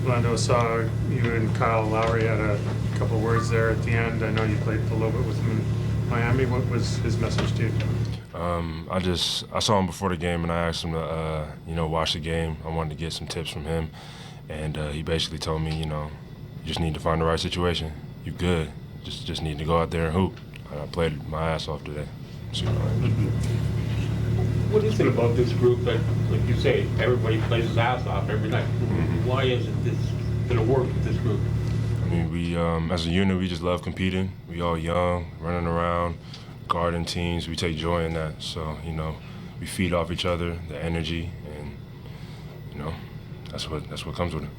Lando, saw you and Kyle Lowry had a couple words there at the end. I know you played a little bit with him in Miami. What was his message to you? I saw him before the game, and I asked him to, watch the game. I wanted to get some tips from him, and he basically told me, you just need to find the right situation. You good. Just need to go out there and hoop. And I played my ass off today. So, What is it about this group that, like you say, everybody plays his ass off every night? Why isn't this going to work with this group? I mean, we, as a unit, we just love competing. We all young, running around, guarding teams. We take joy in that. So, we feed off each other, the energy, and, that's what comes with it.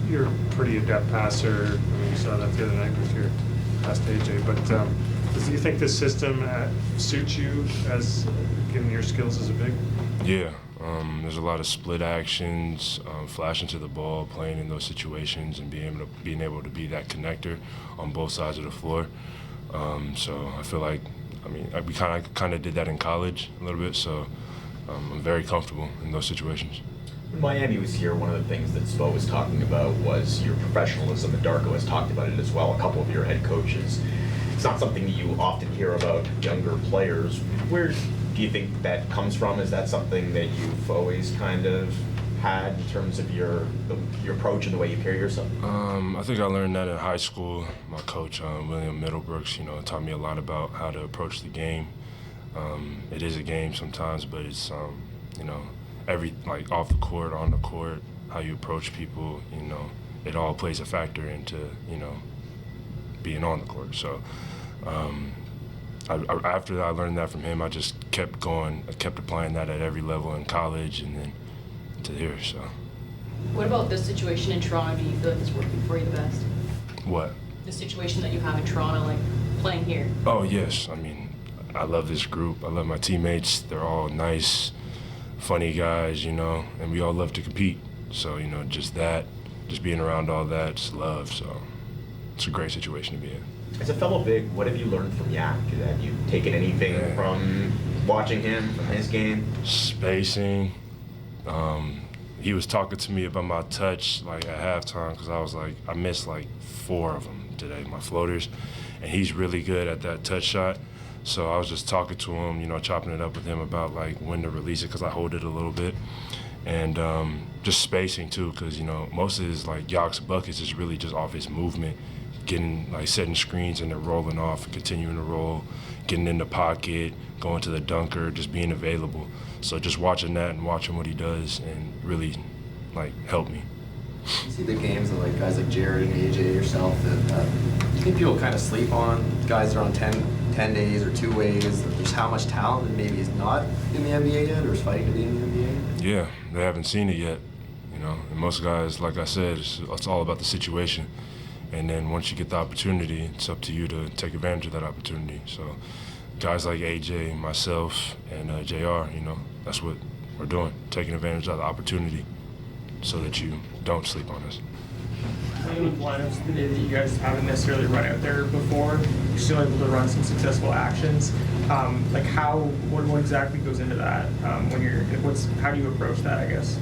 You're a pretty adept passer. I mean, you saw that the other night with your past AJ. But do you think this system suits you, as given your skills as a big? Yeah, there's a lot of split actions, flashing to the ball, playing in those situations, and being able to be that connector on both sides of the floor. So I feel like, we kind of did that in college a little bit. So I'm very comfortable in those situations. When Miami was here, one of the things that Spo was talking about was your professionalism, and Darko has talked about it as well, a couple of your head coaches. It's not something that you often hear about younger players. Where do you think that comes from? Is that something that you've always kind of had in terms of your approach and the way you carry yourself? I think I learned that in high school. My coach, William Middlebrooks, taught me a lot about how to approach the game. It is a game sometimes, but it's, off the court, on the court, how you approach people, it all plays a factor into, being on the court. So after I learned that from him, I just kept going. I kept applying that at every level in college and then to here. So. What about this situation in Toronto? Do you feel like it's working for you the best? What? The situation that you have in Toronto, like playing here. Oh, yes. I love this group. I love my teammates. They're all nice, funny guys, and we all love to compete. So, just being around all that, just love. So it's a great situation to be in. As a fellow big, what have you learned from Yak? Have you taken anything from watching him, from his game? Spacing. He was talking to me about my touch at halftime, because I missed 4 of them today, my floaters, and he's really good at that touch shot. So I was just talking to him, chopping it up with him about when to release it, because I hold it a little bit, and just spacing too, because most of his Yak's buckets is really just off his movement, getting setting screens and then rolling off, continuing to roll, getting in the pocket, going to the dunker, just being available. So just watching that and watching what he does and really helped me. You see the games of guys like Jared and AJ, yourself, that do you think people kind of sleep on guys that are on 10 days or 2 ways, just how much talent and maybe is not in the NBA yet or is fighting to be in the NBA? Yeah, they haven't seen it yet, and most guys, like I said, it's all about the situation. And then once you get the opportunity, it's up to you to take advantage of that opportunity. So guys like AJ, myself, and JR, that's what we're doing, taking advantage of the opportunity so that you don't sleep on us. Playing with lineups the day that you guys haven't necessarily run out there before, you're still able to run some successful actions. What exactly goes into that? How do you approach that, I guess?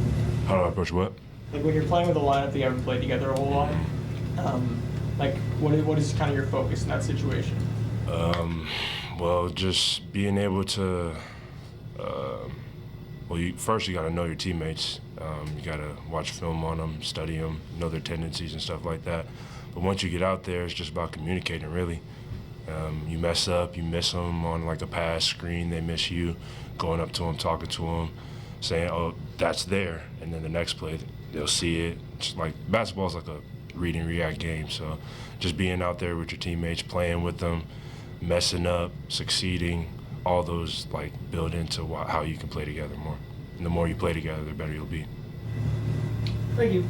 How do I approach what? When you're playing with a lineup that you haven't played together a whole lot, what is kind of your focus in that situation? Well, just being able to, first you got to know your teammates. You got to watch film on them, study them, know their tendencies and stuff like that. But once you get out there, it's just about communicating, really. You mess up, you miss them on a pass screen, they miss you, going up to them, talking to them, saying, oh, that's there. And then the next play, they'll see it. It's basketball's a read and react game. So just being out there with your teammates, playing with them, messing up, succeeding, all those build into how you can play together more. And the more you play together, the better you'll be. Thank you.